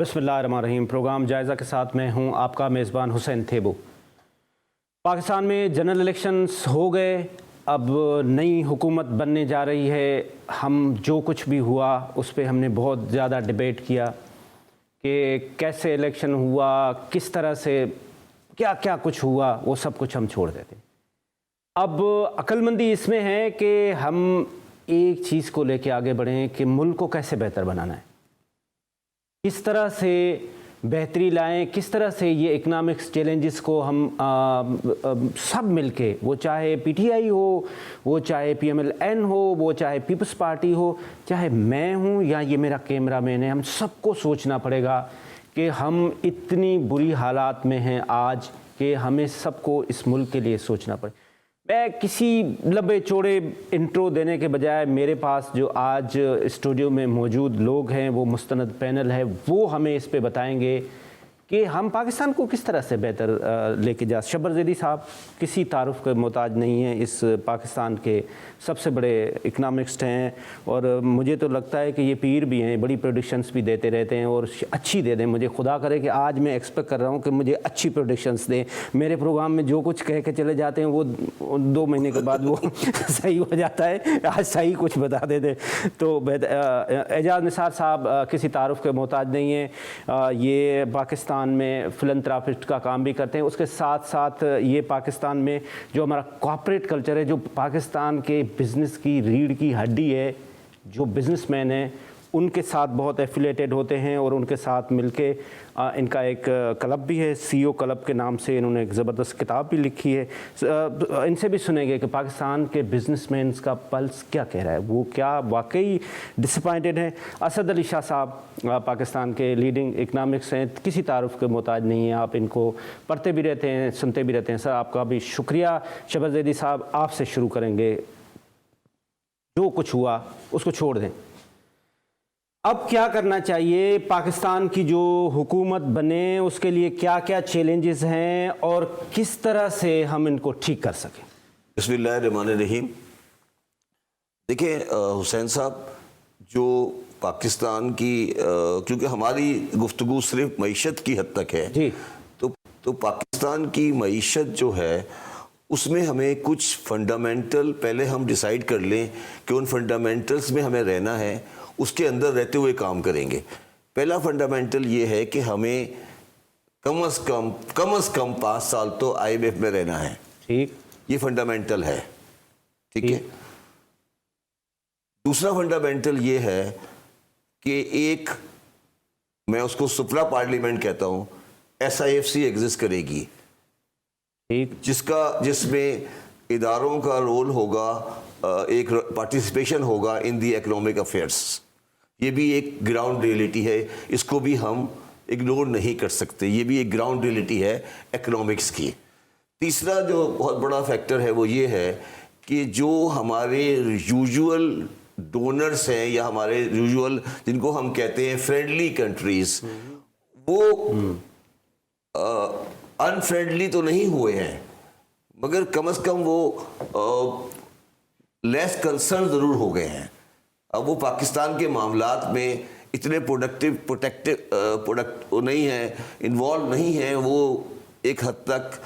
बिस्मिल्लाहिर्रहमानिर्रहीम। प्रोग्राम जायज़ा के साथ मैं हूं आपका मेज़बान हुसैन थेबू। पाकिस्तान में जनरल इलेक्शंस हो गए, अब नई हुकूमत बनने जा रही है। हम जो कुछ भी हुआ उस पर हमने बहुत ज़्यादा डिबेट किया कि कैसे इलेक्शन हुआ, किस तरह से क्या क्या कुछ हुआ, वो सब कुछ हम छोड़ देते। अब अक्लमंदी इसमें है कि हम एक चीज़ को लेके आगे बढ़ें कि मुल्क को कैसे बेहतर बनाना है, किस तरह से बेहतरी लाएं, किस तरह से ये इकनॉमिक्स चैलेंजेस को हम सब मिलके, वो चाहे पीटीआई हो, वो चाहे पीएमएलएन हो, वो चाहे पीपल्स पार्टी हो, चाहे मैं हूँ या ये मेरा कैमरामैन है, हम सबको सोचना पड़ेगा कि हम इतनी बुरी हालात में हैं आज कि हमें सबको इस मुल्क के लिए सोचना पड़े। मैं किसी लंबे चौड़े इंट्रो देने के बजाय मेरे पास जो आज स्टूडियो में मौजूद लोग हैं, वो मुस्तनद पैनल है, वो हमें इस पे बताएंगे कि हम पाकिस्तान को किस तरह से बेहतर लेके जा। शब्बर ज़ैदी साहब किसी तारुफ के मोहताज नहीं हैं, इस पाकिस्तान के सबसे बड़े इकनॉमिक्स्ट हैं और मुझे तो लगता है कि ये पीर भी हैं, बड़ी प्रेडिक्शंस भी देते रहते हैं और अच्छी दे दें। मुझे खुदा करे कि आज मैं एक्सपेक्ट कर रहा हूँ कि मुझे अच्छी प्रेडिक्शंस दें। मेरे प्रोग्राम में जो कुछ कह के चले जाते हैं वो 2 महीने के बाद वो सही हो जाता है। आज सही कुछ बता देते तो एजाज निसार साहब किसी तारुफ के मोहताज नहीं हैं। ये पाकिस्तान में फिलंथ्रापिस्ट का काम भी करते हैं, उसके साथ साथ ये पाकिस्तान में जो हमारा कॉर्पोरेट कल्चर है, जो पाकिस्तान के बिज़नेस की रीढ़ की हड्डी है, जो बिज़नेसमैन हैं उनके साथ बहुत एफिलेटेड होते हैं और उनके साथ मिलके इनका एक क्लब भी है, सीईओ क्लब के नाम से इन्होंने एक ज़बरदस्त किताब भी लिखी है। इनसे भी सुनेंगे कि पाकिस्तान के बिजनेसमैन का पल्स क्या कह रहा है, वो क्या वाकई डिसअपॉइंटेड है। असद अली शाह साहब पाकिस्तान के लीडिंग इकनॉमिक्स हैं, किसी तारुफ के मोहताज नहीं हैं, आप इनको पढ़ते भी रहते हैं, सुनते भी रहते हैं। सर आपका भी शुक्रिया। शब्बर ज़ैदी साहब आपसे शुरू करेंगे। जो कुछ हुआ उसको छोड़ दें, अब क्या करना चाहिए, पाकिस्तान की जो हुकूमत बने उसके लिए क्या क्या चैलेंजेस हैं और किस तरह से हम इनको ठीक कर सकें। बिस्मिल्लाहिर्रहमानिर्रहीम। देखिए हुसैन साहब, जो पाकिस्तान की क्योंकि हमारी गुफ्तगू सिर्फ मईशत की हद तक है जी, तो पाकिस्तान की मईशत जो है उसमें हमें कुछ फंडामेंटल पहले हम डिसाइड कर लें कि उन फंडामेंटल्स में हमें रहना है, उसके अंदर रहते हुए काम करेंगे। पहला फंडामेंटल ये है कि हमें कम से कम 5 साल तो IMF में रहना है। ठीक, ये फंडामेंटल है, ठीक है। दूसरा फंडामेंटल ये है कि एक, मैं उसको सुप्रा पार्लियामेंट कहता हूँ, SIFC एग्जिस्ट करेगी, ठीक, जिसमें इदारों का रोल होगा, एक पार्टिसिपेशन होगा इन दी इकोनॉमिक अफेयर्स। ये भी एक ग्राउंड रियलिटी है, इसको भी हम इग्नोर नहीं कर सकते, ये भी एक ग्राउंड रियलिटी है इकोनॉमिक्स की। तीसरा जो बहुत बड़ा फैक्टर है वो ये है कि जो हमारे यूजुअल डोनर्स हैं या हमारे यूजुअल जिनको हम कहते हैं फ्रेंडली कंट्रीज, वो अनफ्रेंडली तो नहीं हुए हैं, मगर कम से कम वो लेस कंसर्न ज़रूर हो गए हैं। अब वो पाकिस्तान के मामलात में इतने प्रोडक्ट नहीं है, इन्वॉल्व नहीं है, वो एक हद तक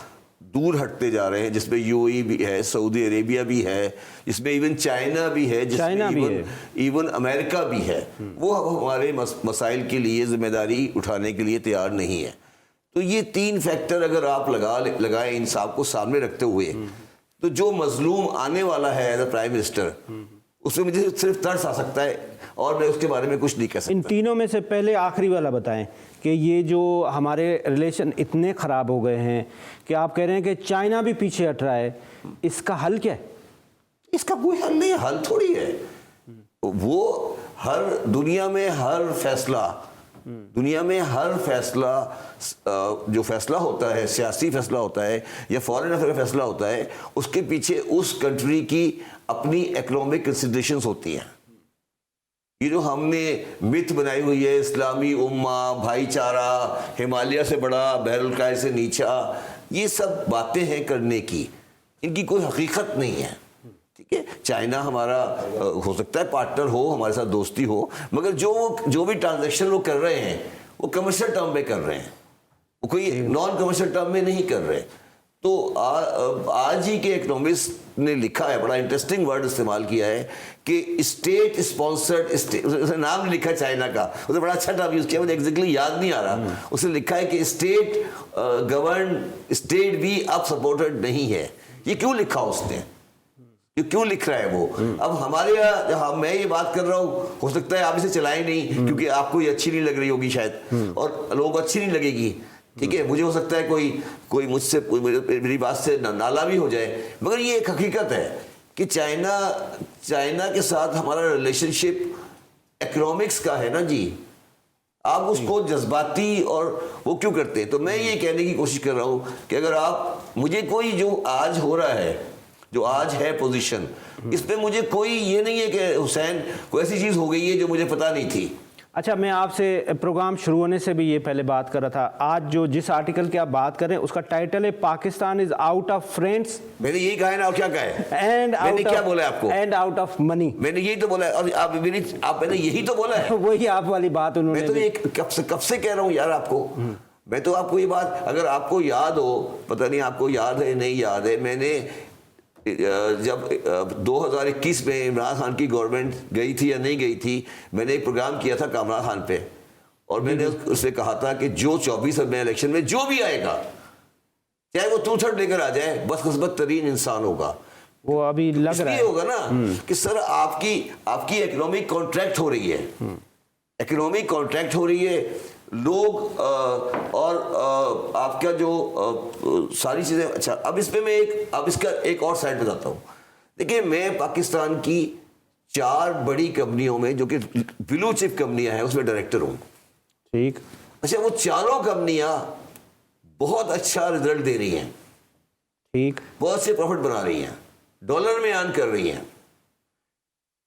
दूर हटते जा रहे हैं, जिसमें UAE भी है, सऊदी अरेबिया भी है, जिसमें इवन चाइना भी है, जिसमें इवन अमेरिका भी है। वो हमारे मसाइल के लिए जिम्मेदारी उठाने के लिए तैयार नहीं है। तो ये 3 फैक्टर अगर आप लगाएं इंसाफ को सामने रखते हुए, तो जो मजलूम आने वाला है एज अ प्राइम मिनिस्टर, उसमें मुझे सिर्फ तरस आ सकता है और मैं उसके बारे में कुछ नहीं कह सकता। इन तीनों में से पहले आखिरी वाला बताएं कि ये जो हमारे रिलेशन इतने ख़राब हो गए हैं कि आप कह रहे हैं कि चाइना भी पीछे हट रहा है, इसका हल क्या है? इसका कोई हल नहीं है, हल थोड़ी है वो। हर दुनिया में हर फैसला जो फैसला होता है, सियासी फैसला होता है या फॉरेन अफेयर का फैसला होता है, उसके पीछे उस कंट्री की अपनी इकोनॉमिक कंसिडरेशंस होती हैं। ये जो हमने मिथ बनाई हुई है, इस्लामी उम्मा, भाईचारा, हिमालय से बड़ा, बहरुल से नीचा, ये सब बातें हैं करने की, इनकी कोई हकीकत नहीं है। ठीक है, चाइना हमारा हो सकता है पार्टनर हो, हमारे साथ दोस्ती हो, मगर जो भी ट्रांजैक्शन वो कर रहे हैं वो कमर्शियल टर्म में कर रहे हैं, वो कोई नॉन कमर्शियल टर्म में नहीं कर रहे। तो आज ही के इकोनॉमिस्ट ने लिखा है, बड़ा इंटरेस्टिंग वर्ड इस्तेमाल किया है कि स्टेट स्पॉन्सर्ड, नाम लिखा चाइना का, उसने बड़ा अच्छा टर्म यूज किया, मुझे एग्जैक्टली याद नहीं आ रहा। उसने लिखा है कि स्टेट गवर्न स्टेट भी अब सपोर्टेड नहीं है। ये क्यों लिखा उसने, ये क्यों लिख रहा है वो? अब हमारे यहाँ मैं ये बात कर रहा हूँ, हो सकता है आप इसे चलाएं नहीं क्योंकि आपको ये अच्छी नहीं लग रही होगी शायद, और लोगों को अच्छी नहीं लगेगी, ठीक है, मुझे हो सकता है कोई मुझसे मेरी बात से नाला भी हो जाए, मगर ये एक हकीकत है कि चाइना के साथ हमारा रिलेशनशिप इकोनॉमिक्स का है ना जी। आप उसको जज्बाती और वो क्यों करते हैं? तो मैं ये कहने की कोशिश कर रहा हूँ कि अगर आप मुझे कोई जो आज हो रहा है, जो आज है पोजीशन, इसमें मुझे कोई ये नहीं है कि हुसैन कोई ऐसी चीज़ हो गई है जो मुझे पता नहीं थी। अच्छा, मैं आपसे प्रोग्राम शुरू होने से भी ये पहले बात कर रहा था, आज जो जिस आर्टिकल की आप बात कर रहे हैं उसका टाइटल है Pakistan is out of friends. मैंने यही कहा है ना, और क्या कहा है? एंड मैंने क्या बोला है आपको? And out of money. मैंने यही तो बोला है, और मैंने यही तो बोला है। वही आप वाली बात उन्होंने। मैं तो ये कब से कह रहा हूँ यार आपको। मैं तो आपको ये बात, अगर आपको याद हो, पता नहीं आपको याद है नहीं याद है, मैंने जब 2021 में इमरान खान की गवर्नमेंट गई थी या नहीं गई थी, मैंने एक प्रोग्राम किया था कामरान खान पे, और मैंने उससे कहा था कि जो 24 में इलेक्शन में जो भी आएगा, चाहे वो 2/3 लेकर आ जाए, बदकिस्मत तरीन इंसान होगा। वो अभी लग रहा है होगा ना कि सर आपकी इकोनॉमिक कॉन्ट्रैक्ट हो रही है, इकोनॉमिक कॉन्ट्रैक्ट हो रही है, लोग और आपका जो सारी चीज़ें। अच्छा, अब इसमें मैं इसका एक और साइड बताता हूँ। देखिए, मैं पाकिस्तान की 4 बड़ी कंपनियों में, जो कि ब्लू चिप कंपनियां हैं, उसमें डायरेक्टर हूँ। ठीक। अच्छा, वो चारों कंपनियां बहुत अच्छा रिजल्ट दे रही हैं, ठीक, बहुत से प्रॉफिट बना रही हैं, डॉलर में अर्न कर रही हैं।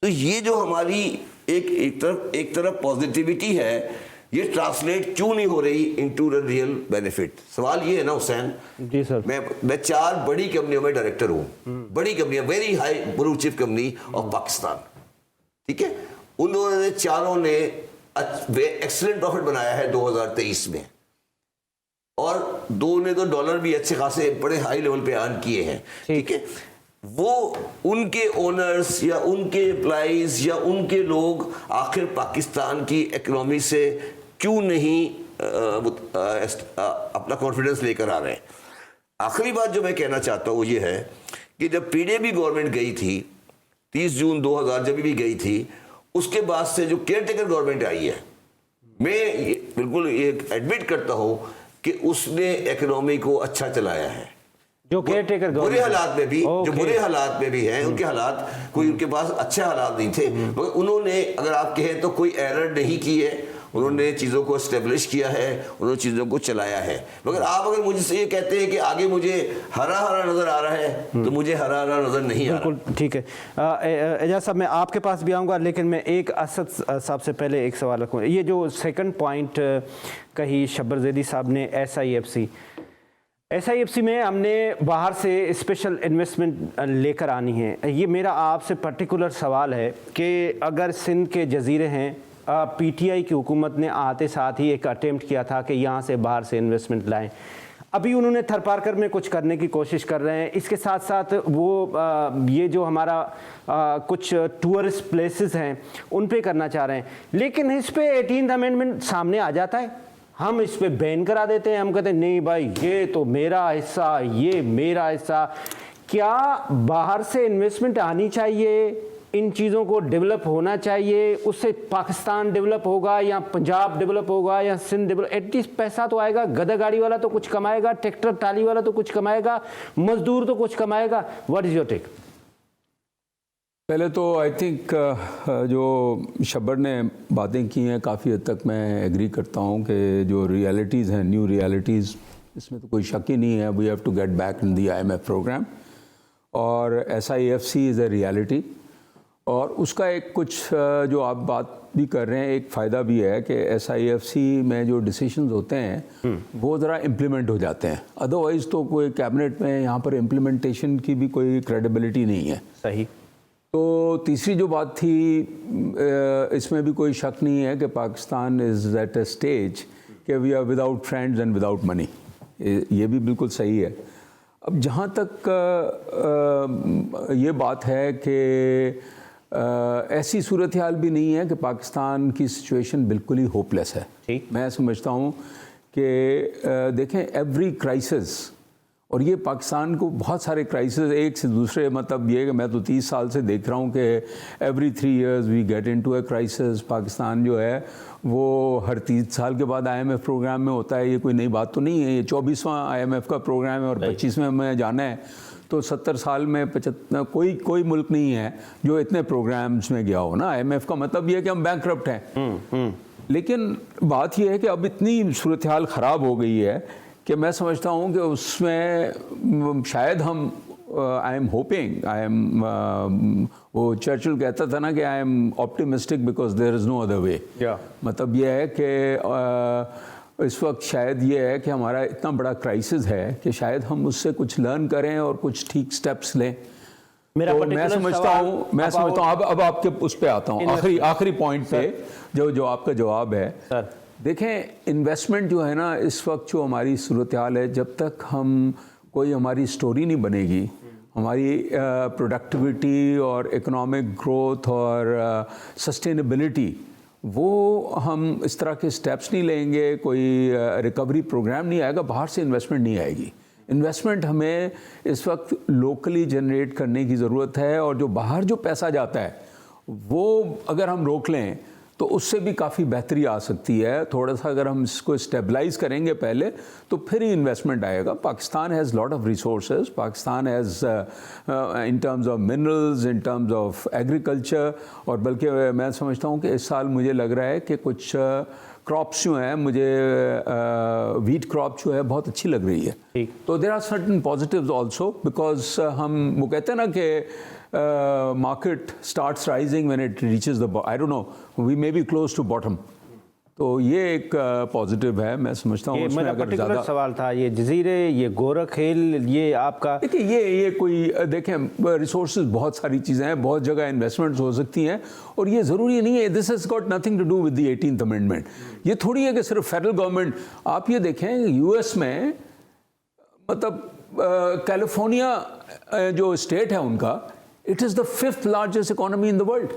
तो ये जो हमारी एक तरफ पॉजिटिविटी है, ये ट्रांसलेट क्यों नहीं हो रही इनटू द रियल बेनिफिट? सवाल ये है ना हुसैन जी सर। मैं 4 बड़ी कंपनियों में डायरेक्टर हूँ, बड़ी कंपनियां, very high blue chip company of Pakistan, ठीक है। उन दोनों ने, चारों ने एक्सीलेंट प्रॉफिट बनाया है 2023 में, और 2 ने तो डॉलर भी अच्छे खासे बड़े हाई लेवल पे अर्न किए हैं, ठीक है। वो उनके ओनर्स या उनके एम्प्लॉइज या उनके लोग आखिर पाकिस्तान की इकोनॉमी से क्यों नहीं अपना कॉन्फिडेंस लेकर आ रहे हैं? आखिरी बात जो मैं कहना चाहता हूँ ये है कि जब पीडीपी गवर्नमेंट गई थी 30 जून 2000 जब भी गई थी, उसके बाद से जो केयरटेकर गवर्नमेंट आई है, मैं बिल्कुल ये एडमिट करता हूँ कि उसने इकोनॉमी को अच्छा चलाया है। जो केयरटेकर बुरे हालात में भी, जो बुरे हालात में भी हैं, उनके हालात, कोई उनके पास अच्छे हालात नहीं थे, मगर उन्होंने, अगर आप कहें तो कोई एरर नहीं की है, उन्होंने चीज़ों को एस्टेब्लिश किया है, उन्होंने चीज़ों को चलाया है। मगर आप अगर मुझसे ये कहते हैं कि आगे मुझे हरा हरा नज़र आ रहा है, तो मुझे हरा हरा नज़र नहीं आ रहा। बिल्कुल ठीक है। एजाज साहब, मैं आपके पास भी आऊँगा, लेकिन मैं एक असद साहब से पहले एक सवाल रखूँ। ये जो सेकंड पॉइंट कही शब्बर ज़ैदी साहब ने, SIFC में हमने बाहर से स्पेशल इन्वेस्टमेंट लेकर आनी है। ये मेरा आपसे पर्टिकुलर सवाल है कि अगर सिंध के जजीरे हैं, PTI की हुकूमत ने आते साथ ही एक अटेम्प्ट किया था कि यहाँ से बाहर से इन्वेस्टमेंट लाएं, अभी उन्होंने थरपारकर में कुछ करने की कोशिश कर रहे हैं। इसके साथ साथ वो ये जो हमारा कुछ टूरिस्ट प्लेसेस हैं उन पे करना चाह रहे हैं, लेकिन इस पे 18th अमेंडमेंट सामने आ जाता है, हम इस पे बैन करा देते हैं। हम कहते हैं नहीं भाई, ये तो मेरा हिस्सा, ये मेरा हिस्सा। क्या बाहर से इन्वेस्टमेंट आनी चाहिए, इन चीज़ों को डेवलप होना चाहिए, उससे पाकिस्तान डेवलप होगा या पंजाब डेवलप होगा या सिंध डेवलप? एटलीस्ट पैसा तो आएगा, गधा गाड़ी वाला तो कुछ कमाएगा, ट्रैक्टर ट्राली वाला तो कुछ कमाएगा, मजदूर तो कुछ कमाएगा। What is your take? पहले तो आई थिंक जो शब्बर ने बातें की हैं काफ़ी हद तक मैं एग्री करता हूं कि जो रियलिटीज़ हैं, न्यू रियलिटीज़, इसमें तो कोई शक ही नहीं है। We have to get back in the IMF programme, और SIFC इज़ अ रियलिटी। और उसका एक कुछ जो आप बात भी कर रहे हैं, एक फ़ायदा भी है कि SIFC में जो डिसीशंस होते हैं वो ज़रा इम्प्लीमेंट हो जाते हैं। अदरवाइज़ तो कोई कैबिनेट में यहाँ पर इम्प्लीमेंटेशन की भी कोई क्रेडिबिलिटी नहीं है। सही। तो तीसरी जो बात थी, इसमें भी कोई शक नहीं है कि Pakistan is at a stage कि we are without friends and without money, ये भी बिल्कुल सही है। अब जहाँ तक ये बात है कि ऐसी सूरत हाल भी नहीं है कि पाकिस्तान की सिचुएशन बिल्कुल ही होपलेस है। ठीक। मैं समझता हूँ कि देखें एवरी क्राइसिस, और ये पाकिस्तान को बहुत सारे क्राइसिस एक से दूसरे, मतलब ये कि मैं तो 30 साल से देख रहा हूँ कि every 3 years we get into a crisis. Pakistan जो है वो हर 30 साल के बाद IMF प्रोग्राम में होता है, ये कोई नई बात तो नहीं है। ये 24वां IMF का प्रोग्राम है और 25वें में जाना है, तो 70 साल में 75 कोई मुल्क नहीं है जो इतने प्रोग्राम्स में गया हो ना। IMF का मतलब ये है कि हम बैंकरप्ट हैं। लेकिन बात यह है कि अब इतनी सूरत हाल ख़राब हो गई है कि मैं समझता हूँ कि उसमें शायद हम आई एम होपिंग, वो चर्चिल कहता था ना कि I am optimistic because there is no other way. मतलब यह है कि इस वक्त शायद ये है कि हमारा इतना बड़ा क्राइसिस है कि शायद हम उससे कुछ लर्न करें और कुछ ठीक स्टेप्स लें। मेरा तो मैं समझता हूँ अब आपके उस पे आता हूँ, आखिरी पॉइंट पे जो आपका जवाब है। सर देखें, इन्वेस्टमेंट जो है ना इस वक्त जो हमारी सूरत हाल है, जब तक हम कोई हमारी स्टोरी नहीं बनेगी, हमारी प्रोडक्टिविटी और इकोनॉमिक ग्रोथ और सस्टेनेबिलिटी, वो हम इस तरह के स्टेप्स नहीं लेंगे, कोई रिकवरी प्रोग्राम नहीं आएगा, बाहर से इन्वेस्टमेंट नहीं आएगी। इन्वेस्टमेंट हमें इस वक्त लोकली जनरेट करने की ज़रूरत है, और जो बाहर जो पैसा जाता है वो अगर हम रोक लें तो उससे भी काफ़ी बेहतरी आ सकती है। थोड़ा सा अगर हम इसको स्टेबलाइज करेंगे पहले, तो फिर ही इन्वेस्टमेंट आएगा। Pakistan has lot of resources, Pakistan has in terms of minerals, in terms of agriculture, और बल्कि मैं समझता हूँ कि इस साल मुझे लग रहा है कि कुछ क्रॉप्स जो हैं, मुझे वीट क्रॉप जो है बहुत अच्छी लग रही है। तो there are certain positives also, because हम वो कहते हैं ना कि market starts rising when it reaches the I don't know, we may be close to bottom। तो ये एक पॉजिटिव है, मैं समझता हूँ। मेरा पर्टिकुलर सवाल था ये जजीरे, ये गोरखेल, ये आपका देखिए ये कोई देखें रिसोर्सेज बहुत सारी चीज़ें हैं, बहुत जगह इन्वेस्टमेंट्स हो सकती हैं, और ये ज़रूरी नहीं है this has got nothing to do with the 18th amendment. ये थोड़ी है कि सिर्फ फेडरल गवर्नमेंट, आप ये देखें US में, मतलब कैलिफोर्निया जो स्टेट है उनका, it is the 5th largest economy in the world.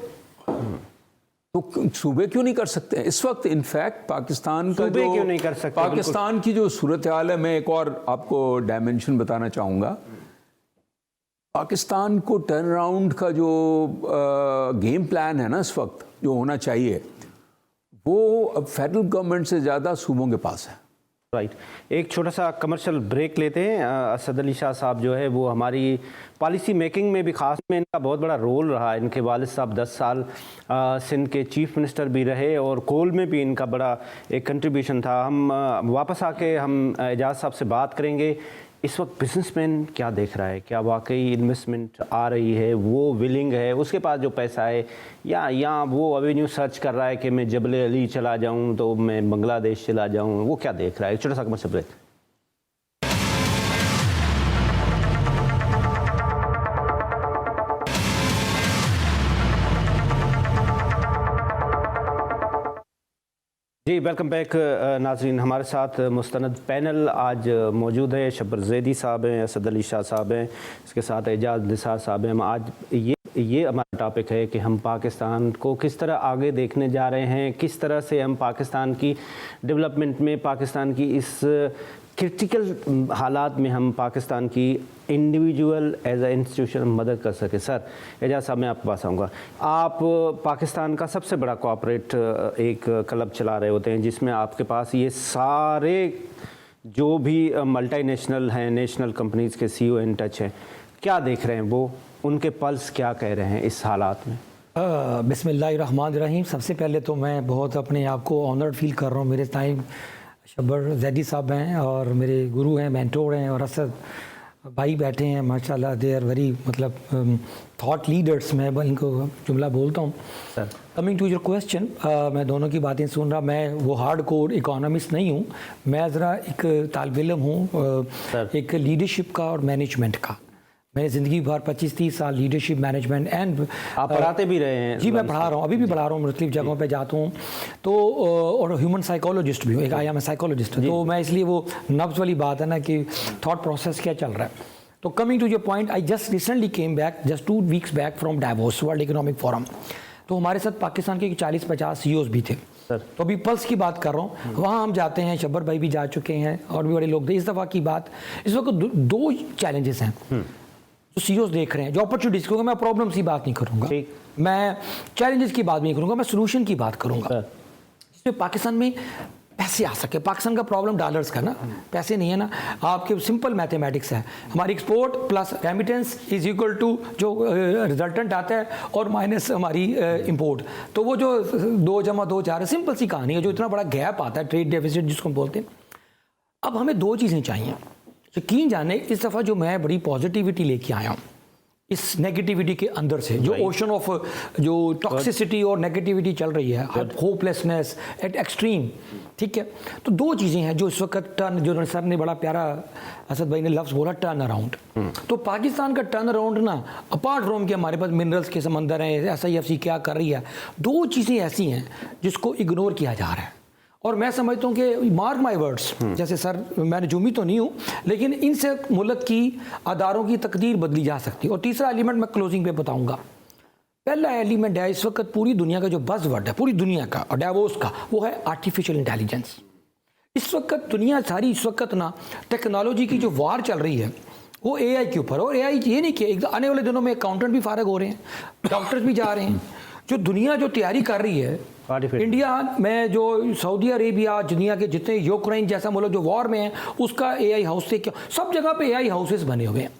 तो सूबे क्यों नहीं कर सकते हैं इस वक्त? इनफैक्ट पाकिस्तान का जो क्यों नहीं कर सकते? पाकिस्तान की जो सूरत हाल है, मैं एक और आपको डायमेंशन बताना चाहूँगा। पाकिस्तान को टर्न अराउंड का जो गेम प्लान है ना इस वक्त जो होना चाहिए, वो अब फेडरल गवर्नमेंट से ज़्यादा सूबों के पास है। राइट। एक छोटा सा कमर्शियल ब्रेक लेते हैं। असद अली शाह साहब जो है वो हमारी पॉलिसी मेकिंग में भी खास में इनका बहुत बड़ा रोल रहा। इनके वालिद साहब 10 साल सिंध के चीफ मिनिस्टर भी रहे, और कोल में भी इनका बड़ा एक कंट्रीब्यूशन था। हम वापस आके हम एजाज साहब से बात करेंगे। इस वक्त बिजनेसमैन क्या देख रहा है, क्या वाकई इन्वेस्टमेंट आ रही है, वो विलिंग है, उसके पास जो पैसा है, या वो एवेन्यू सर्च कर रहा है कि मैं जबल अली चला जाऊं तो मैं बांग्लादेश चला जाऊं, वो क्या देख रहा है? छोटा सा कमर्शियल ब्रेक। जी वेलकम बैक नाजरीन। हमारे साथ मुस्तनद पैनल आज मौजूद है। शब्बर ज़ैदी साहब हैं, असद अली शाह साहब हैं, इसके साथ एजाज निसार साहब हैं। हम आज ये हमारा टॉपिक है कि हम पाकिस्तान को किस तरह आगे देखने जा रहे हैं, किस तरह से हम पाकिस्तान की डेवलपमेंट में, पाकिस्तान की इस क्रिटिकल हालात में हम पाकिस्तान की इंडिविजुअल एज ए इंस्टीट्यूशन मदद कर सके। सर एजाज साहब, मैं आपके पास आऊँगा। आप पाकिस्तान का सबसे बड़ा कॉर्पोरेट एक क्लब चला रहे होते हैं, जिसमें आपके पास ये सारे जो भी मल्टीनेशनल हैं, नेशनल कंपनीज़ के CEO इन टच हैं। क्या देख रहे हैं वो, उनके पल्स क्या कह रहे हैं इस हालात में? बिस्मिल्लाहिर्रहमानिर्रहीम। सबसे पहले तो मैं बहुत अपने आप को ऑनर्ड फील कर रहा हूँ। मेरे टाइम शब्बर ज़ैदी साहब हैं और मेरे गुरु हैं, मेंटोर हैं, और असद भाई बैठे हैं माशाल्लाह। दे आर वेरी मतलब थॉट लीडर्स। मैं इनको जुमला बोलता हूँ। कमिंग टू योर क्वेश्चन, मैं दोनों की बातें सुन रहा। मैं वो हार्ड कोर इकोनॉमिस्ट नहीं हूँ, मैं ज़रा एक तालिब इल्म हूँ, एक लीडरशिप का और मैनेजमेंट का। मैंने ज़िंदगी भर 25-30 साल लीडरशिप मैनेजमेंट एंड आप पढ़ाते भी रहे हैं? जी मैं पढ़ा रहा हूँ, अभी भी पढ़ा रहा हूँ, मुख्तलिफ जगहों पे जाता हूँ। तो और ह्यूमन साइकोलॉजिस्ट भी हूँ, एक आई एम साइकोलॉजिस्ट। तो मैं इसलिए वो नब्ज़ वाली बात है ना कि थॉट प्रोसेस क्या चल रहा है। तो coming to your point, I just recently came back just 2 weeks back from Davos World Economic Forum. तो हमारे साथ पाकिस्तान के 40-50 CEOs भी थे। तो अभी पल्स की बात कर रहा हूँ, वहाँ हम जाते हैं, शब्बर भाई भी जा चुके हैं और भी बड़े लोग थे। इस दफ़ा की बात, इस वक्त 2 चैलेंजेस हैं जो CEOs देख रहे हैं, जो अपॉर्चुनिटीज़, क्योंकि मैं प्रॉब्लम्स की बात नहीं करूँगा, मैं चैलेंजेस की बात नहीं करूँगा, मैं सोल्यूशन की बात करूँगा जिसमें पाकिस्तान में पैसे आ सके। पाकिस्तान का प्रॉब्लम डॉलर्स का ना, पैसे नहीं है ना। आपके सिंपल मैथमेटिक्स है, हमारी export plus remittance is equal to जो रिजल्टेंट आता है और माइनस हमारी इंपोर्ट। तो वो जो 2 + 2 4 है, सिंपल सी कहानी है। जो इतना बड़ा गैप आता है, ट्रेड डेफिसिट जिसको हम बोलते हैं। अब हमें 2 चीज़ें चाहिए। यकीन जाने इस दफ़ा जो मैं बड़ी पॉजिटिविटी लेके आया हूँ इस नेगेटिविटी के अंदर से, जो ओशन ऑफ जो टॉक्सिसिटी और नेगेटिविटी चल रही है, होपलेसनेस एट एक्सट्रीम, ठीक है। तो 2 चीज़ें हैं जो इस वक्त टर्न, जो सर ने बड़ा प्यारा असद भाई ने लफ्ज़ बोला, टर्न अराउंड। तो पाकिस्तान का टर्न अराउंड ना, अपार्ट फ्रॉम के हमारे पास मिनरल्स के समंदर हैं, SIFC क्या कर रही है, 2 चीज़ें ऐसी हैं जिसको इग्नोर किया जा रहा है। और मैं समझता हूँ कि मार्क माई वर्ड्स, जैसे सर मैं नजूमी तो नहीं हूँ, लेकिन इनसे मुल्क की अदारों की तकदीर बदली जा सकती है। और तीसरा एलिमेंट मैं क्लोजिंग पे बताऊँगा। पहला एलिमेंट है इस वक्त पूरी दुनिया का जो बज़वर्ड है, पूरी दुनिया का और डावोस का, वो है आर्टिफिशियल इंटेलिजेंस। इस वक्त दुनिया सारी इस वक्त ना टेक्नोलॉजी की जो वार चल रही है वो AI के ऊपर। और AI ये नहीं कि आने वाले दिनों में अकाउंटेंट भी फारग हो रहे हैं, डॉक्टर्स भी जा रहे हैं। जो दुनिया जो तैयारी कर रही है, इंडिया में जो सऊदी अरेबिया, दुनिया के जितने यूक्रेन जैसा मुल्क जो वॉर में है, उसका AI हाउस से क्या, सब जगह पे AI हाउसेस बने हुए हैं।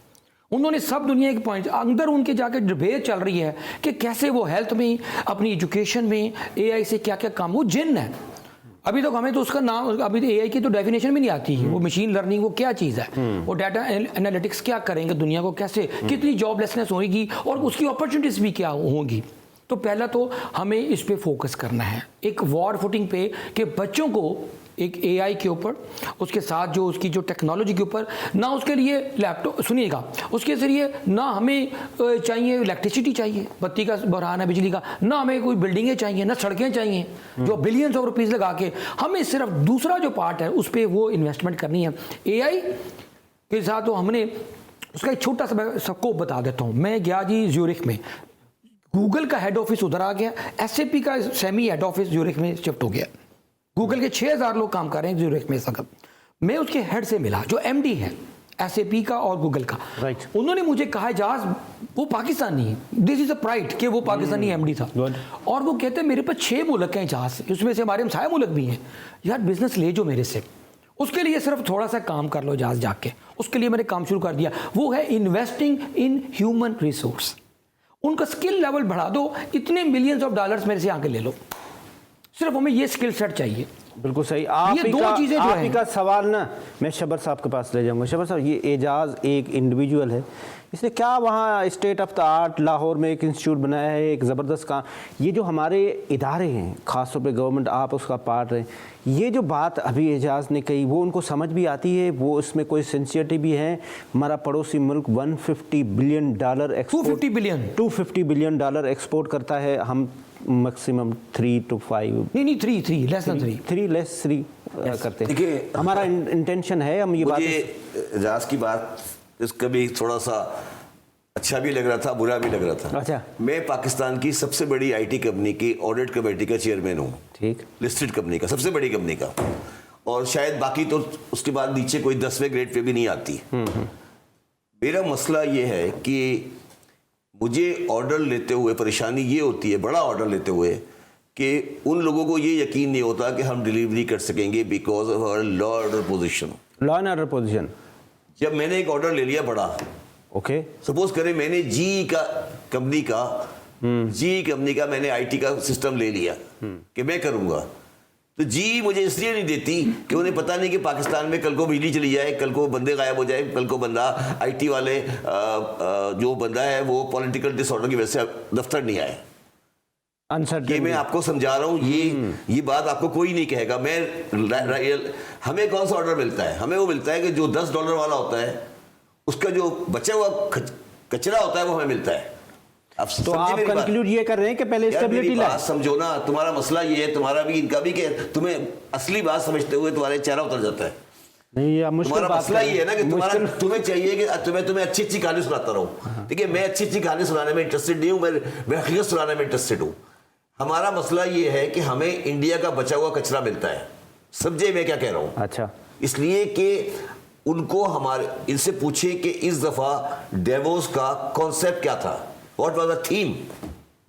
उन्होंने सब दुनिया के पॉइंट अंदर उनके जाके डिबेट चल रही है कि कैसे वो हेल्थ में, अपनी एजुकेशन में AI से क्या क्या काम। वो जिन है, अभी तक हमें तो उसका नाम, अभी तो AI की तो डेफिनेशन भी नहीं आती है। वो मशीन लर्निंग वो क्या चीज़ है, वो डाटा एनालिटिक्स क्या करेंगे, दुनिया को कैसे, कितनी जॉबलेसनेस होगी और उसकी अपॉर्चुनिटीज़ भी क्या होंगी। तो पहला तो हमें इस पे फोकस करना है, एक वॉर फुटिंग पे, कि बच्चों को एक AI के ऊपर, उसके साथ जो उसकी जो टेक्नोलॉजी के ऊपर ना, उसके लिए लैपटॉप, सुनिएगा, उसके ज़रिए ना हमें चाहिए इलेक्ट्रिसिटी चाहिए, बत्ती का बहरान है, बिजली का, ना हमें कोई बिल्डिंगें चाहिए, ना सड़कें चाहिए जो बिलियंस ऑफ रुपीज़ लगा के, हमें सिर्फ दूसरा जो पार्ट है उस पर वो इन्वेस्टमेंट करनी है AI के साथ। तो हमने उसका एक छोटा सा सबको बता देता हूँ। मैं गया जी ज्यूरिख में, गूगल का हेड ऑफिस उधर आ गया, SAP का सेमी हेड ऑफिस ज्यूरिख में शिफ्ट हो गया। गूगल के 6000 लोग काम कर रहे हैं ज्यूरिख में इस वक्त। मैं उसके हेड से मिला जो MD है SAP का और गूगल का। उन्होंने मुझे कहा जहाज वो पाकिस्तानी है, दिस इज अ प्राइड कि वो पाकिस्तानी MD था। और वो कहते हैं मेरे पास 6 मुल्क हैं जहाज, उसमें से हमारे हमसाया मुल्क भी हैं, यार बिजनेस ले जो मेरे से, उसके लिए सिर्फ थोड़ा सा काम कर लो जहाज जाके। उसके लिए मैंने काम शुरू कर दिया, वो है इन्वेस्टिंग इन ह्यूमन रिसोर्स। उनका स्किल लेवल बढ़ा दो, इतने मिलियंस ऑफ डॉलर्स मेरे से आके ले लो, सिर्फ हमें ये स्किल सेट चाहिए। बिल्कुल सही। आप ये 2 चीज़ें जो हैं, का सवाल ना मैं शब्बर साहब के पास ले जाऊंगा। शब्बर साहब, ये एजाज एक इंडिविजुअल है, इसने क्या वहाँ state of the art Lahore में एक इंस्टीट्यूट बनाया है, एक ज़बरदस्त काम। ये जो हमारे इदारे हैं, ख़ासतौर पे गवर्नमेंट, आप उसका पार्ट रहे, ये जो बात अभी एजाज ने कही वो उनको समझ भी आती है, वो इसमें कोई सिंसियरिटी भी है। हमारा पड़ोसी मुल्क $150 बिलियन 250 बिलियन डॉलर एक्सपोर्ट करता है, हम मैक्सिमम 3 to 5 नहीं 3 लेस देन 3 करते हैं। देखिए हमारा इंटेंशन है, हम ये बात, एजाज की बात इसका भी थोड़ा सा अच्छा भी लग रहा था, बुरा भी लग रहा था। अच्छा, मैं पाकिस्तान की सबसे बड़ी IT कंपनी की ऑडिट कमेटी का चेयरमैन हूँ, ठीक, लिस्टेड कंपनी का, सबसे बड़ी कंपनी का, और शायद बाकी तो उसके बाद नीचे कोई 10वें ग्रेड पे भी नहीं आती। मेरा मसला ये है कि मुझे ऑर्डर लेते हुए परेशानी ये होती है, बड़ा ऑर्डर लेते हुए, कि उन लोगों को ये यकीन नहीं होता कि हम डिलीवरी कर सकेंगे because of our law and order position. जब मैंने एक ऑर्डर ले लिया बड़ा, ओके, सपोज करें मैंने GE कंपनी का मैंने IT का सिस्टम ले लिया कि मैं करूंगा, तो GE मुझे इसलिए नहीं देती कि उन्हें पता नहीं कि पाकिस्तान में कल को बिजली चली जाए, कल को बंदे गायब हो जाए, कल को बंदा IT वाले जो बंदा है वो पॉलिटिकल डिसऑर्डर की वजह से दफ्तर नहीं आए। ये मैं आपको समझा रहा हूँ, ये बात आपको कोई नहीं कहेगा। हमें कौन सा ऑर्डर मिलता है? हमें वो मिलता है कि जो $10 वाला होता है उसका जो बचा हुआ कचरा होता है वो हमें मिलता है। अब तो समझे आप मेरी बात? कंक्लूड ये कर रहे हैं कि पहले यार मेरी स्टेबिलिटी बात लाए। समझो ना, तुम्हारा मसला ये है, तुम्हारा भी इनका भी, कि तुम्हें असली बात समझते हुए तुम्हारे चेहरा उतर जाता है। नहीं, ये मुश्किल तुम्हारा बात मसला कर ये है ना कि मुश्किल- तुम्हें चाहिए कि तुम्हें अच्छी अच्छी कहानी सुनाता रहूं। ठीक है, मैं अच्छी अच्छी कहानी सुनाने में इंटरेस्टेड नहीं हूं, मैं हकीकत सुनाने में इंटरेस्टेड हूं। हमारा मसला ये है कि हमें इंडिया का बचा हुआ कचरा मिलता है। समझे मैं क्या कह रहा हूं? अच्छा, इसलिए कि उनको हमारे इनसे पूछे कि इस दफा डेवोस का कॉन्सेप्ट क्या था, what was the theme?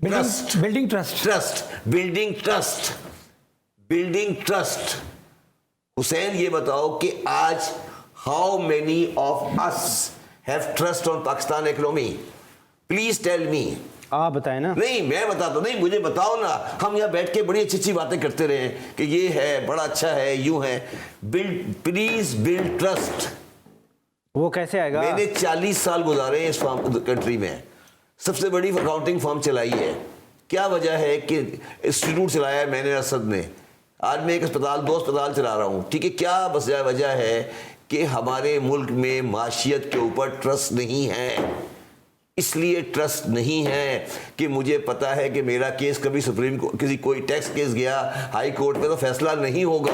Trust, building trust. Trust, building trust, building trust. Hussain ये बताओ कि आज how many of us have trust on Pakistan economy? Please tell me. आप बताएं ना। नहीं मैं बताता नहीं, मुझे बताओ ना। हम यहाँ बैठ के बड़ी अच्छी अच्छी बातें करते रहे कि ये है, बड़ा अच्छा है, यूं है। Build, please build trust. वो कैसे आएगा? मैंने 40 साल गुजारे हैं इस कंट्री में, सबसे बड़ी अकाउंटिंग फर्म चलाई है। क्या वजह है कि इंस्टीट्यूट चलाया है मैंने, असद ने। आज मैं एक अस्पताल, 2 अस्पताल चला रहा हूं। ठीक है, क्या बस वजह है कि हमारे मुल्क में माशियत के ऊपर ट्रस्ट नहीं है। इसलिए ट्रस्ट नहीं है कि मुझे पता है कि मेरा केस कभी सुप्रीम कोर्ट, किसी कोई टैक्स केस गया हाई कोर्ट में तो फैसला नहीं होगा,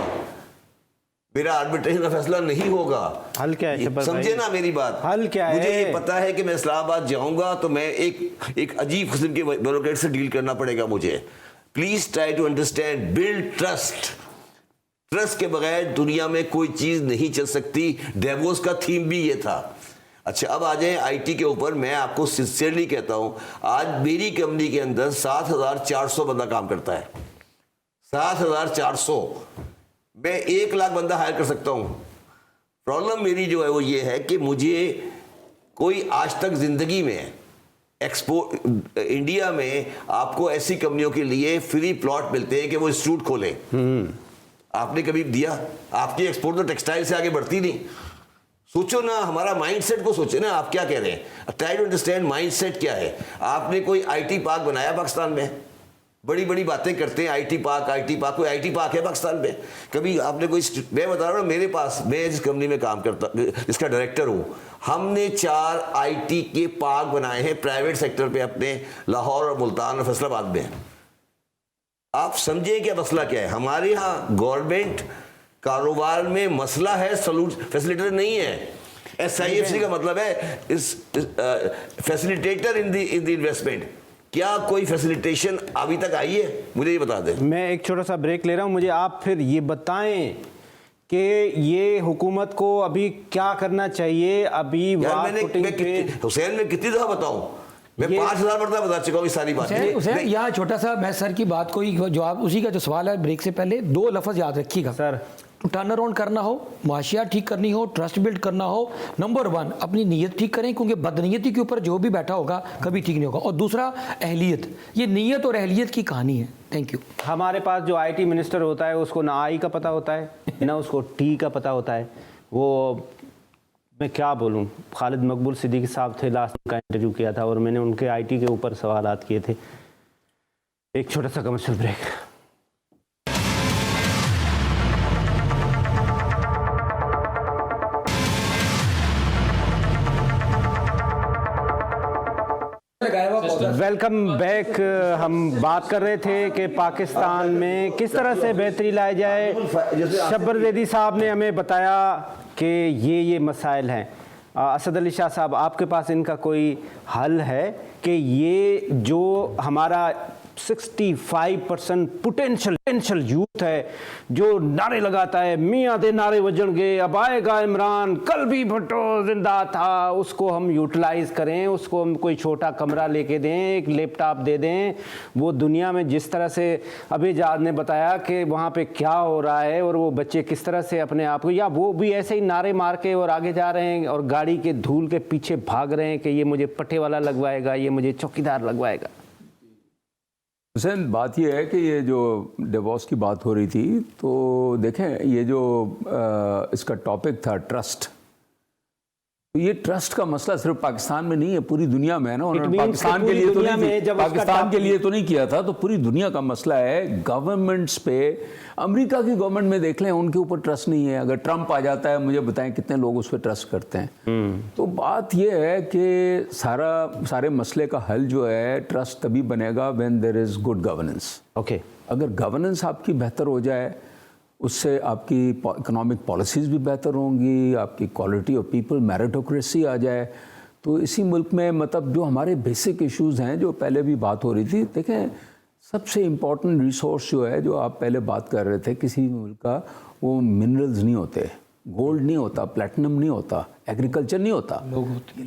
मेरा आर्बिट्रेशन का फैसला नहीं होगा। हल क्या है शब्बर समझे भाई? ना मेरी बात? हल क्या है? मुझे ये पता है कि मैं इस्लामाबाद जाऊंगा तो मैं एक अजीब किस्म के ब्यूरोक्रेट से डील करना पड़ेगा मुझे। Please try to understand, build trust. Trust के बगैर दुनिया में कोई चीज नहीं चल सकती। डेवोस का थीम भी ये था। अच्छा, अब आ जाए आईटी के ऊपर। मैं आपको सिंसियरली कहता हूं, आज मेरी कंपनी के अंदर 7400 बंदा काम करता है। 7400। मैं 1 लाख बंदा हायर कर सकता हूं। प्रॉब्लम मेरी जो है वो ये है कि मुझे कोई आज तक जिंदगी में एक्सपोर्ट, इंडिया में आपको ऐसी कंपनियों के लिए फ्री प्लॉट मिलते हैं कि वो इंस्टीट्यूट खोले। आपने कभी दिया? आपकी एक्सपोर्ट तो टेक्सटाइल से आगे बढ़ती नहीं। सोचो ना, हमारा माइंडसेट को सोचे ना। आप क्या कह रहे हैं? ट्राई टू अंडरस्टैंड माइंडसेट क्या है। आपने कोई आईटी पार्क बनाया पाकिस्तान में? बड़ी बड़ी बातें करते हैं आईटी पार्क, आईटी पार्क। कोई आईटी पार्क है पाकिस्तान में? कभी आपने कोई, मैं बता रहा हूँ, मेरे पास, मैं जिस कंपनी में काम करता, इसका डायरेक्टर हूँ, हमने 4 आईटी के पार्क बनाए हैं प्राइवेट सेक्टर पे अपने लाहौर और मुल्तान और फैसलाबाद में। आप समझे क्या मसला क्या है? हमारे यहाँ गवर्नमेंट कारोबार में मसला है, फैसिलिटेटर नहीं है। SIFC का मतलब है इस फैसिलिटेटर इन द इन्वेस्टमेंट। क्या कोई फैसिलिटेशन अभी तक आई है? मुझे ये बता दें। मैं एक छोटा सा ब्रेक ले रहा हूं। मुझे आप फिर ये बताएं कि ये हुकूमत को अभी क्या करना चाहिए। अभी हुसैन मैं कितनी दफा बताऊं? मैं 5000 मरतबा बता चुका हूँ ये सारी बातें। हुसैन, यहाँ छोटा सा मैं सर की बात को जवाब, उसी का जो सवाल है ब्रेक से पहले 2 लफ्ज़ याद रखिएगा सर। टर्न अराउंड करना हो, माशिया ठीक करनी हो, ट्रस्ट बिल्ड करना हो, नंबर 1 अपनी नीयत ठीक करें, क्योंकि बदनीयती के ऊपर जो भी बैठा होगा कभी ठीक नहीं होगा। और दूसरा अहलियत, ये नीयत और अहलियत की कहानी है। Thank you. हमारे पास जो IT मिनिस्टर होता है उसको ना आई का पता होता है ना उसको टी का पता होता है। वो मैं क्या बोलूं, खालिद मकबूल सिद्दीकी साहब थे, लास्ट का इंटरव्यू किया था और मैंने उनके IT के ऊपर सवालात किए थे। एक छोटा सा कमर्शियल ब्रेक। Welcome back. हम बात कर रहे थे कि पाकिस्तान में किस तरह से बेहतरी लाई जाए। शब्बर ज़ैदी साहब ने हमें बताया कि ये मसाइल हैं। असद अली शाह साहब, आपके पास इनका कोई हल है कि ये जो हमारा 65% पोटेंशियल यूथ है जो नारे लगाता है, मियाँ दे नारे वजणगे, अब आएगा इमरान, कल भी भुट्टो जिंदा था, उसको हम यूटिलाइज करें, उसको हम कोई छोटा कमरा लेके दें, एक लैपटॉप दे दें। वो दुनिया में जिस तरह से अभी जाद ने बताया कि वहाँ पे क्या हो रहा है और वो बच्चे किस तरह से अपने आप को, या वो भी ऐसे ही नारे मार के और आगे जा रहे हैं और गाड़ी के धूल के पीछे भाग रहे हैं कि ये मुझे पट्टे वाला लगवाएगा, ये मुझे चौकीदार लगवाएगा। हुसैन, बात यह है कि ये जो डेवोस की बात हो रही थी, तो देखें ये जो इसका टॉपिक था ट्रस्ट, तो ये ट्रस्ट का मसला सिर्फ पाकिस्तान में नहीं है, पूरी दुनिया में है ना। उन्होंने means पाकिस्तान कि के लिए पूरी तो दुनिया नहीं में जब उसका पाकिस्तान के लिए तो नहीं किया था, तो पूरी दुनिया का मसला है। गवर्नमेंट्स पे, अमेरिका की गवर्नमेंट में देख लें, उनके ऊपर ट्रस्ट नहीं है। अगर ट्रंप आ जाता है, मुझे बताएं कितने लोग उस पर ट्रस्ट करते हैं। तो बात यह है कि सारे मसले का हल जो है ट्रस्ट तभी बनेगा when there is good governance. Okay, अगर गवर्नेंस आपकी बेहतर हो जाए, उससे आपकी इकोनॉमिक पॉलिसीज़ भी बेहतर होंगी, आपकी क्वालिटी ऑफ पीपल, मेरिटोक्रेसी आ जाए, तो इसी मुल्क में मतलब जो हमारे बेसिक इश्यूज़ हैं, जो पहले भी बात हो रही थी, देखें सबसे इम्पॉर्टेंट रिसोर्स जो है, जो आप पहले बात कर रहे थे किसी मुल्क का, वो मिनरल्स नहीं होते, गोल्ड नहीं होता, प्लेटिनम नहीं होता, एग्रीकल्चर नहीं होता,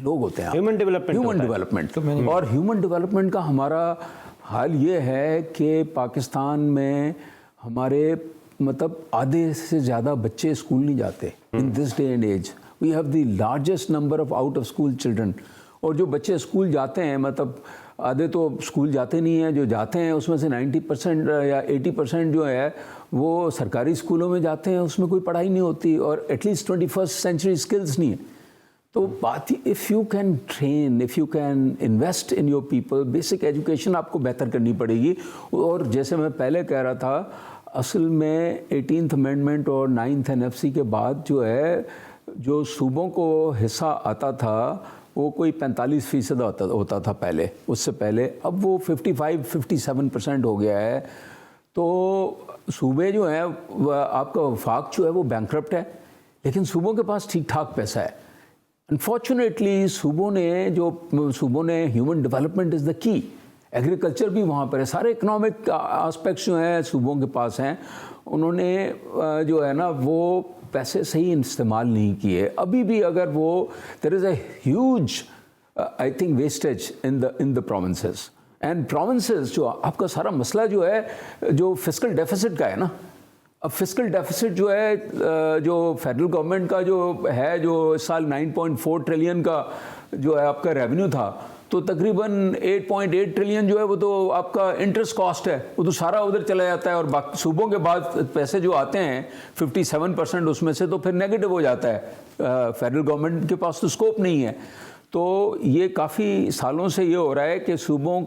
लोग होते हैं। ह्यूमन डेवलपमेंट और ह्यूमन डेवलपमेंट का हमारा हाल ये है कि पाकिस्तान में हमारे मतलब आधे से ज़्यादा बच्चे स्कूल नहीं जाते। In this day and age we have the largest number of out of school children. और जो बच्चे स्कूल जाते हैं, मतलब आधे तो स्कूल जाते नहीं हैं, जो जाते हैं उसमें से 90% या 80% जो है वो सरकारी स्कूलों में जाते हैं, उसमें कोई पढ़ाई नहीं होती और एटलीस्ट 21st सेंचुरी स्किल्स नहीं है। तो बात ही, if you can train, if you can invest in your people, basic education आपको बेहतर करनी पड़ेगी। और जैसे मैं पहले कह रहा था, असल में 18th अमेंडमेंट और 9th NFC के बाद जो है, जो सूबों को हिस्सा आता था वो कोई 45% होता था पहले, उससे पहले। अब वो 55-57% हो गया है। तो सूबे जो है, आपका वफाक जो है वो बैंकरप्ट है, लेकिन सूबों के पास ठीक ठाक पैसा है। अनफॉर्चुनेटली सूबों ने human development is the key, agriculture भी वहाँ पर है, सारे इकोनॉमिक आस्पेक्ट्स जो हैं सूबों के पास हैं। उन्होंने जो है ना वो पैसे सही इस्तेमाल नहीं किए। अभी भी अगर वो there is a huge I think wastage in the provinces and provinces. जो आपका सारा मसला जो है, जो फिस्कल डेफिसिट का है ना, अब फिस्कल डेफिसिट जो है, जो फेडरल गवर्नमेंट का जो है, जो इस साल 9.4 ट्रिलियन का जो है आपका रेवेन्यू था, तो तकरीबन 8.8 ट्रिलियन जो है वो तो आपका इंटरेस्ट कॉस्ट है, वो तो सारा उधर चला जाता है। और बाकी सूबों के बाद पैसे जो आते हैं 57% उसमें से तो फिर नेगेटिव हो जाता है। फेडरल गवर्नमेंट के पास तो स्कोप नहीं है। तो ये काफ़ी सालों से ये हो रहा है कि सूबों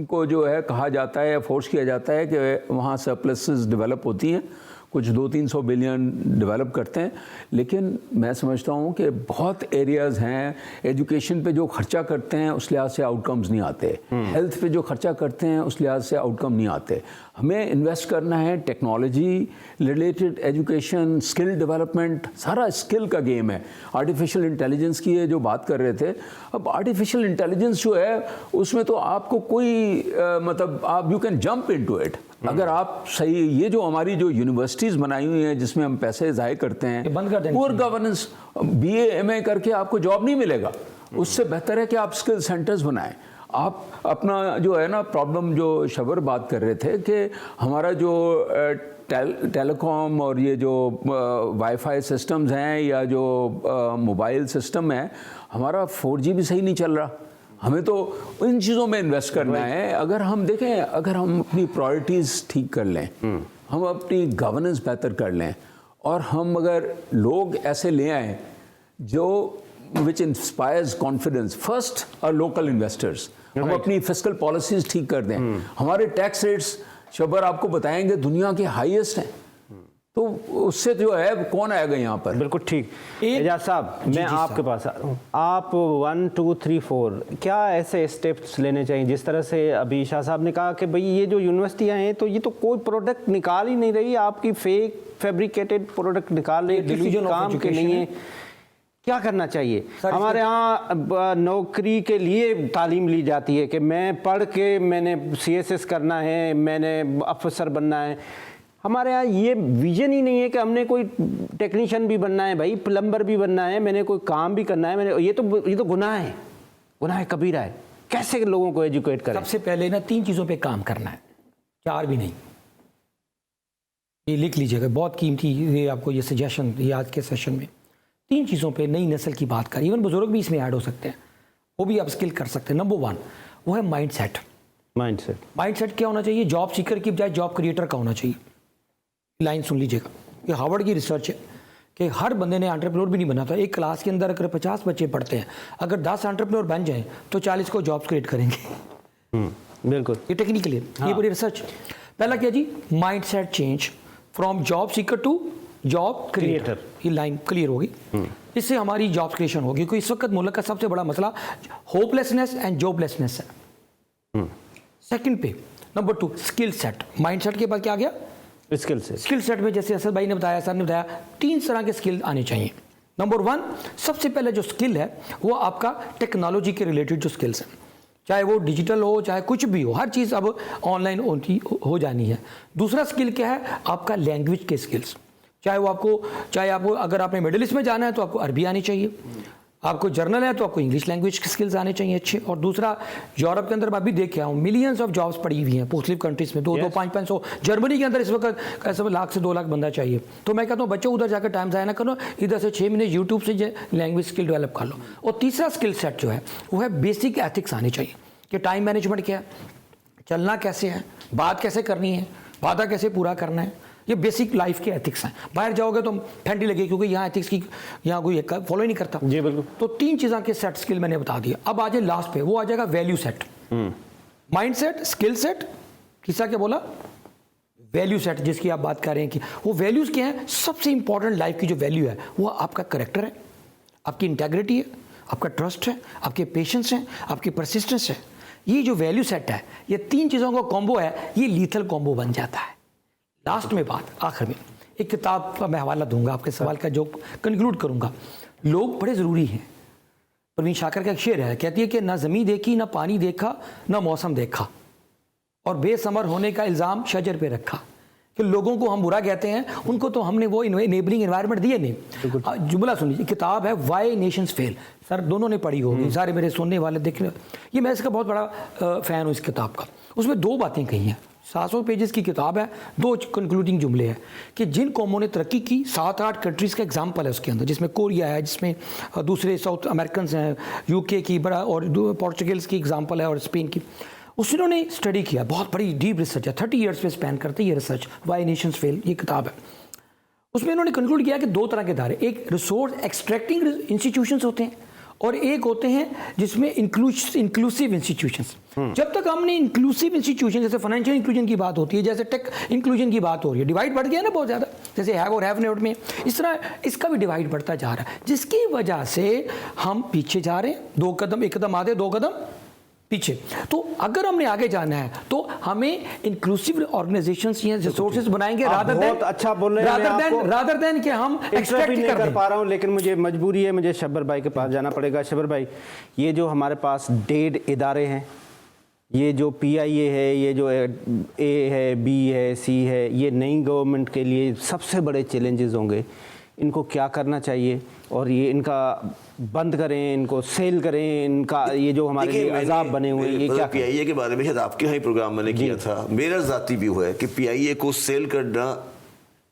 को जो है कहा जाता है या फोर्स किया जाता है कि वहाँ सरप्लसेस डेवलप होती हैं, कुछ 200-300 बिलियन डेवलप करते हैं। लेकिन मैं समझता हूँ कि बहुत एरियाज़ हैं, एजुकेशन पे जो खर्चा करते हैं उस लिहाज से आउटकम्स नहीं आते, हेल्थ पे जो खर्चा करते हैं उस लिहाज से आउटकम नहीं आते। हमें इन्वेस्ट करना है technology related, education, skill development, सारा स्किल का गेम है। आर्टिफिशियल इंटेलिजेंस की ये जो बात कर रहे थे, अब आर्टिफिशियल इंटेलिजेंस जो है उसमें तो आपको कोई मतलब आप you can jump into it अगर आप सही। ये जो हमारी जो यूनिवर्सिटीज़ बनाई हुई हैं जिसमें हम पैसे ज़ाय करते हैं, बंद कर दें। पुअर गवर्नेंस, BA MA करके आपको जॉब नहीं मिलेगा। उससे बेहतर है कि आप स्किल सेंटर्स बनाएं। आप अपना जो है ना प्रॉब्लम, जो शबर बात कर रहे थे कि हमारा जो टेलीकॉम और ये जो वाईफाई सिस्टम्स हैं या जो मोबाइल सिस्टम है, हमारा 4G भी सही नहीं चल रहा। हमें तो इन चीज़ों में इन्वेस्ट करना है। अगर हम देखें, अगर हम अपनी प्रायोरिटीज़ ठीक कर लें, हम अपनी गवर्नेंस बेहतर कर लें, और हम अगर लोग ऐसे ले आएँ जो विच इंस्पायर्स कॉन्फिडेंस, फर्स्ट और लोकल इन्वेस्टर्स, हम अपनी फिस्कल पॉलिसीज़ ठीक कर दें। हमारे टैक्स रेट्स शबर आपको बताएंगे दुनिया के हाईएस्ट हैं, तो उससे जो है कौन आएगा यहाँ पर। बिल्कुल ठीक। एजाज साहब, मैं आपके पास आ रहा हूँ। आप 1 2 3 4 क्या ऐसे स्टेप्स लेने चाहिए, जिस तरह से अभी शाह साहब ने कहा कि भाई ये जो यूनिवर्सिटियाँ हैं तो ये तो कोई प्रोडक्ट निकाल ही नहीं रही, आपकी फेक फैब्रिकेटेड प्रोडक्ट निकाल रही है, किसी काम के नहीं है। क्या करना चाहिए? हमारे यहाँ नौकरी के लिए तालीम ली जाती है कि मैं पढ़ के मैंने CSS करना है, मैंने अफसर बनना है। हमारे यहाँ ये विजन ही नहीं है कि हमने कोई टेक्नीशियन भी बनना है, भाई प्लम्बर भी बनना है, मैंने कोई काम भी करना है, मैंने ये तो गुनाह है, गुनाह कबीरा है। कैसे लोगों को एजुकेट करें? सबसे पहले ना 3 चीज़ों पे काम करना है, 4 भी नहीं। ये लिख लीजिएगा, बहुत कीमती ये आपको ये सजेशन ये आज के सेशन में। 3 चीज़ों पे नई नस्ल की बात करें, इवन बुजुर्ग भी इसमें ऐड हो सकते हैं, वो भी आप स्किल कर सकते हैं। नंबर 1 वो है माइंडसेट। माइंडसेट क्या होना चाहिए? जॉब सीकर की बजाय जॉब क्रिएटर का होना चाहिए। लाइन सुन लीजिएगा, ये हार्वर्ड की रिसर्च है कि हर बंदे ने एंटरप्रेन्योर भी नहीं बना था। एक क्लास के अंदर अगर 50 बच्चे पढ़ते हैं, अगर 10 एंटरप्रेन्योर बन जाएं तो 40 को जॉब्स क्रिएट करेंगे। बिल्कुल, ये टेक्निकली है, ये बड़ी रिसर्च। पहला क्या जी, mind set change from job seeker to job creator, ये लाइन क्लियर होगी। इससे हमारी जॉब क्रिएशन होगी, क्योंकि इस वक्त मुल्क का सबसे बड़ा मसला होपलेसनेस एंड जॉबलेसनेस है। सेकंड पे number 2 skill set. Mind set के बाद क्या आ गया, स्किल सेट। स्किल सेट में जैसे असद भाई ने बताया, सर ने बताया, 3 तरह के स्किल आने चाहिए। नंबर 1, सबसे पहले जो स्किल है वो आपका टेक्नोलॉजी के रिलेटेड जो स्किल्स हैं, चाहे वो डिजिटल हो चाहे कुछ भी हो, हर चीज़ अब ऑनलाइन हो जानी है। दूसरा स्किल क्या है, आपका लैंग्वेज के स्किल्स, चाहे आपको अगर आपने मिडिल ईस्ट में जाना है तो आपको अरबी आनी चाहिए, आपको जर्नल है तो आपको इंग्लिश लैंग्वेज के स्किल्स आने चाहिए अच्छे। और दूसरा, यूरोप के अंदर मैं अभी देख के आऊँ, मिलियंस ऑफ जॉब्स पड़ी हुई हैं मुख्तलिफ कंट्रीज़ में, 2-2, 500। जर्मनी के अंदर इस वक्त कैसे 1 लाख से 2 लाख बंदा चाहिए। तो मैं कहता हूँ बच्चों उधर जाकर टाइम ज़ाया ना करो, इधर से 6 महीने यूट्यूब से लैंग्वेज स्किल डेवलप कर लो। और तीसरा स्किल सेट जो है वो है बेसिक एथिक्स आनी चाहिए, कि टाइम मैनेजमेंट क्या है, चलना कैसे है, बात कैसे करनी है, वादा कैसे पूरा करना है, ये बेसिक लाइफ के एथिक्स हैं। बाहर जाओगे तो ठंडी लगेगी, क्योंकि यहाँ एथिक्स की यहाँ कोई फॉलो ही नहीं करता। जी बिल्कुल। तो 3 चीज़ों के सेट स्किल मैंने बता दिया। अब आ जाए लास्ट पे, वो आ जाएगा value set. Mind set, skill set, किसा क्या बोला, वैल्यू सेट, जिसकी आप बात कर रहे हैं कि वो वैल्यूज़ क्या है। सबसे इंपॉर्टेंट लाइफ की जो वैल्यू है वो आपका करेक्टर है, आपकी इंटेग्रिटी है, आपका ट्रस्ट है, आपके पेशेंस हैं, आपकी परसिस्टेंस है। ये जो वैल्यू सेट है, ये 3 चीज़ों का कॉम्बो है, ये लीथल कॉम्बो बन जाता है। लास्ट में बात, आखिर में एक किताब का मैं हवाला दूंगा आपके सवाल का, जो कंक्लूड करूंगा। लोग बड़े ज़रूरी हैं। परवीन शाकर का एक शेर है, कहती है कि ना ज़मीन देखी, ना पानी देखा, ना मौसम देखा, और बेसमर होने का इल्ज़ाम शजर पे रखा। कि लोगों को हम बुरा कहते हैं, उनको तो हमने वो इनेबलिंग एनवायरनमेंट दिए नहीं। जुमला सुनिए, किताब है वाई नेशंस फेल, सर दोनों ने पढ़ी होगी, सारे मेरे सुनने वाले देखने, ये मैं इसका बहुत बड़ा फ़ैन हूँ इस किताब का। उसमें 2 बातें कही हैं, 700 पेजेस की किताब है, 2 कंक्लूडिंग जुमले हैं कि जिन कौमों ने तरक्की की, 7-8 कंट्रीज़ का एग्जाम्पल है उसके अंदर, जिसमें कोरिया है, जिसमें दूसरे साउथ अमेरिकन हैं, यूके की बड़ा, और पोर्चुगल्स की एग्जाम्पल है, और स्पेन की। उन्होंने स्टडी किया, बहुत बड़ी डीप रिसर्च है, 30 ईयर्स पे स्पेंड करते ये रिसर्च, वाई नेशंस फेल, ये किताब है। उसमें इन्होंने कंक्लूड किया कि 2 तरह के दायरे, एक रिसोर्स एक्सट्रैक्टिंग इंस्टीट्यूशंस होते हैं, और एक होते हैं जिसमें इंक्लूसिव इंस्टीट्यूशंस। जब तक हमने इंक्लूसिव इंस्टीट्यूशन, जैसे फाइनेंशियल इंक्लूजन की बात होती है, जैसे टेक इंक्लूजन की बात हो रही है, डिवाइड बढ़ गया ना बहुत ज़्यादा, जैसे हैव और हैव नॉट में, इस तरह इसका भी डिवाइड बढ़ता जा रहा है, जिसकी वजह से हम पीछे जा रहे हैं। 1 कदम आगे, 2 कदम पीछे। तो अगर हमने आगे जाना है तो हमें इंक्लूसिव ऑर्गेनाइजेशंस या रिसोर्सेज बनाएंगे, बहुत अच्छा बोल रहे हैं, रादर देन कि हम एक्सट्रैक्ट नहीं कर पा रहा हूं, लेकिन मुझे मजबूरी है, मुझे शब्बर भाई के पास जाना पड़ेगा। शब्बर भाई, ये जो हमारे पास 1.5 इदारे हैं, ये जो PIA है, ये जो A है, B है, C है, ये नई गवर्नमेंट के लिए सबसे बड़े चैलेंजेस होंगे। इनको क्या करना चाहिए, और ये इनका बंद करें, इनको सेल करें, इनका ये जो हमारे लिए अजाब बने हुए हैं, ये क्या PIA के बारे में शायद आपके यहाँ ही प्रोग्राम मैंने किया था। मेरा ज़ाती व्यू है कि PIA को सेल करना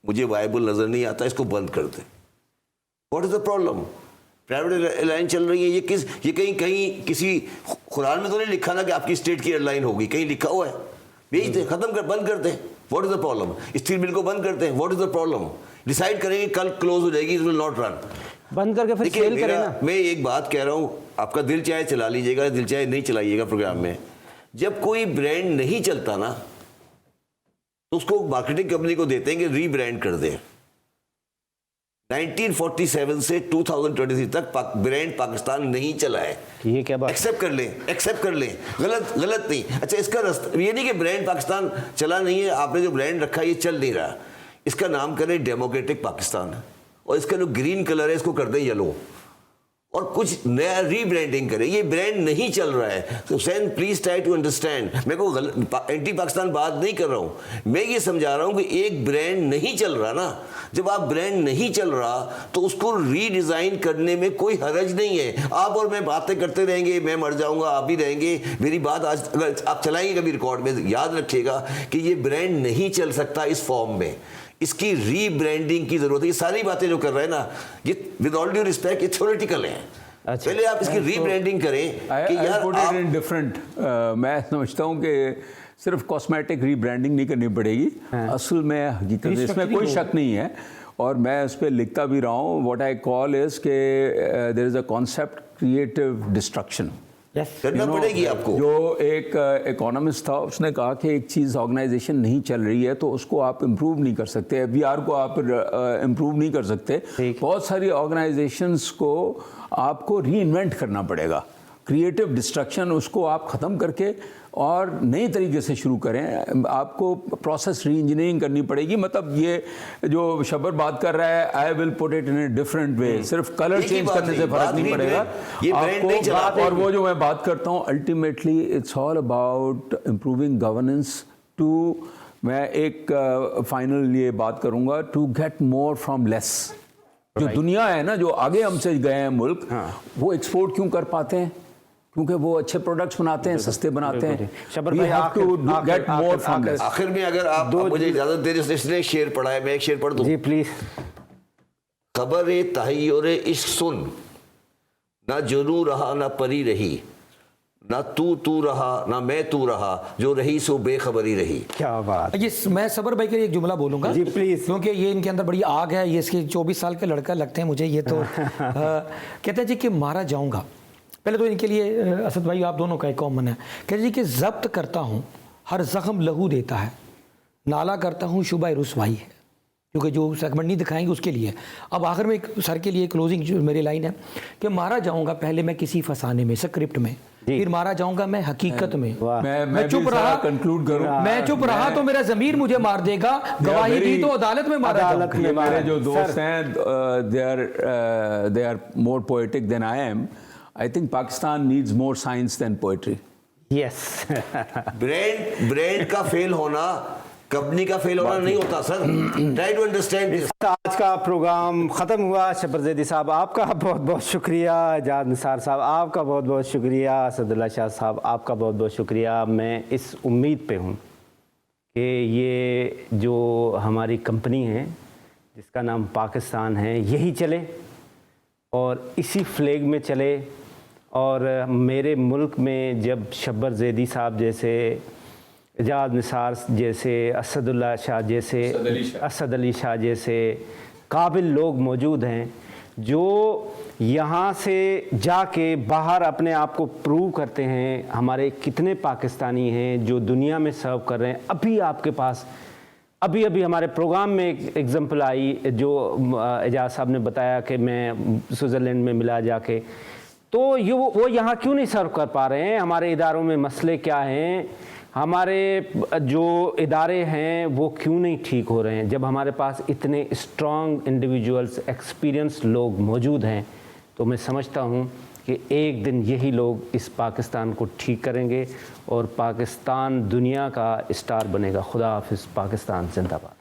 मुझे वायबल नज़र नहीं आता, इसको बंद कर दें। What is the problem? Private airline चल रही है, ये कहीं किसी कुरान में तो नहीं लिखा ना कि आपकी स्टेट की एयरलाइन होगी, कहीं लिखा हुआ है? बेच दें, खत्म कर, बंद करते हैं। What is the problem? Steel mill को बंद करते हैं। What is the problem? Decide करेंगे कल क्लोज हो जाएगी, इट विल नॉट रन, बंद करके फिर सेल करें ना। मैं एक बात कह रहा हूँ, आपका दिल चाहे चला लीजिएगा, दिल चाहे नहीं चलाइएगा प्रोग्राम में। जब कोई ब्रांड नहीं चलता ना, तो उसको मार्केटिंग कंपनी को देते हैं कि रीब्रांड कर दें। 1947 से 2023 तक ब्रांड पाकिस्तान नहीं चला है। ये क्या बात? एक्सेप्ट कर लें, गलत नहीं। अच्छा, इसका रास्ता ये नहीं कि ब्रांड पाकिस्तान चला नहीं है, आपने जो ब्रांड रखा है ये चल नहीं रहा, इसका नाम करें डेमोक्रेटिक पाकिस्तान, और इसका जो ग्रीन कलर है इसको कर दें येलो, और कुछ नया रीब्रांडिंग करें। ये ब्रांड नहीं चल रहा है, तो Hussain please try to understand. मैं को एंटी पाकिस्तान बात नहीं कर रहा हूं, मैं ये समझा रहा हूं कि एक ब्रांड नहीं चल रहा ना, जब आप ब्रांड नहीं चल रहा तो उसको रीडिजाइन करने में कोई हरज नहीं है। आप और मैं बातें करते रहेंगे, मैं मर जाऊंगा, आप भी रहेंगे, मेरी बात आज अगर आप चलाएंगे कभी रिकॉर्ड में, याद रखिएगा कि ये ब्रांड नहीं चल सकता इस फॉर्म में, इसकी रीब्रांडिंग की जरूरत है। ये सारी बातें जो कर रहे हैं ना, ये विद ऑल ड्यू रिस्पेक्ट ये थ्योरेटिकल है। अच्छा। पहले आप इसकी रीब्रांडिंग करें कि यार आप डिफरेंट। मैं समझता हूँ कि सिर्फ कॉस्मेटिक रीब्रांडिंग नहीं करनी पड़ेगी, असल में हकीकत इसमें कोई शक नहीं है। और मैं उस पर लिखता भी रहा हूँ। व्हाट आई कॉल इज के there is a concept creative destruction. करना पड़ेगी आपको। जो एक इकोनॉमिस्ट था, उसने कहा कि एक चीज़ ऑर्गेनाइजेशन नहीं चल रही है तो उसको आप इम्प्रूव नहीं कर सकते, एफबीआर को आप इम्प्रूव नहीं कर सकते। बहुत सारी ऑर्गेनाइजेशंस को आपको री इन्वेंट करना पड़ेगा। क्रिएटिव डिस्ट्रक्शन, उसको आप ख़त्म करके और नए तरीके से शुरू करें। आपको प्रोसेस री इंजीनियरिंग करनी पड़ेगी। मतलब ये जो शब्बर बात कर रहा है, I will put it in a different way, सिर्फ कलर चेंज करने से फर्क नहीं पड़ेगा आपको। और वो जो मैं बात करता हूँ, ultimately it's all about improving governance to, मैं एक फाइनल ये बात करूँगा, to get more from less. जो दुनिया है ना, जो आगे हमसे गए हैं मुल्क, वो एक्सपोर्ट क्यों कर पाते हैं? क्योंकि वो अच्छे प्रोडक्ट्स बनाते हैं, सस्ते बनाते हैं। We have to get more from this. आखिर में अगर आप मुझे इजाजत दे रहे, इसने शेर पढ़ा है, मैं एक शेर पढ़ दूं? जी प्लीज। खबर तहय्युर इश्क सुन, ना जुनू रहा ना परी रही, ना तू रहा ना मैं तू रहा, जो रही सो बेखबरी रही। क्या बात। ये मैं सबर भाई के लिए एक जुमला बोलूंगा जी प्लीज, क्योंकि ये इनके अंदर बड़ी आग है। ये इसके 24 साल के लड़का लगते हैं मुझे ये तो। कहते हैं जी कि मारा जाऊंगा। पहले तो इनके लिए असद भाई आप दोनों का एक कॉमन है। कहते जी कि जब्त करता हूँ हर जख्म लहू देता है, नाला करता हूँ शुबह रुसवाई है, क्योंकि जो सेगमेंट नहीं दिखाएंगे उसके लिए। अब आखिर में एक सर के लिए क्लोजिंग जो मेरी लाइन है कि मारा जाऊंगा पहले मैं किसी फसाने में, स्क्रिप्ट में, फिर मारा जाऊंगा मैं हकीकत में। मैं चुप रहा, कंक्लूड करूं, मैं चुप रहा तो मेरा ज़मीर मुझे मार देगा, गवाही दी तो अदालत में मारा जाऊंगा। मेरे जो दोस्त हैं, they are more poetic than I am. I think Pakistan needs more science than poetry. Yes. Brand का फेल होना कंपनी का फेल होना नहीं होता sir. Try to understand this. आज का प्रोग्राम ख़त्म हुआ। शब्बर ज़ैदी साहब आपका बहुत बहुत शुक्रिया, एजाज निसार साहब आपका बहुत बहुत शुक्रिया, असदुल्ला शाह साहब आपका बहुत बहुत शुक्रिया। मैं इस उम्मीद पे हूँ कि ये जो हमारी कंपनी है जिसका नाम पाकिस्तान है, यही चले और इसी फ्लैग में चले। और मेरे मुल्क में जब शब्बर ज़ैदी साहब जैसे, एजाज निसार जैसे, असदुल्ला शाह जैसे, असद अली शाह जैसे काबिल लोग मौजूद हैं जो यहाँ से जाके बाहर अपने आप को प्रूव करते हैं। हमारे कितने पाकिस्तानी हैं जो दुनिया में सर्व कर रहे हैं। अभी आपके पास अभी हमारे प्रोग्राम में एक एग्जांपल आई जो एजाज साहब ने बताया कि मैं स्विट्ज़रलैंड में मिला जाके, तो ये वो यहाँ क्यों नहीं सर्व कर पा रहे हैं? हमारे इदारों में मसले क्या हैं? हमारे जो इदारे हैं वो क्यों नहीं ठीक हो रहे हैं? जब हमारे पास इतने स्ट्रॉन्ग इंडिविजुअल्स, एक्सपीरियंस लोग मौजूद हैं, तो मैं समझता हूँ कि एक दिन यही लोग इस पाकिस्तान को ठीक करेंगे और पाकिस्तान दुनिया का स्टार बनेगा। खुदा हाफिज़। पाकिस्तान जिंदाबाद।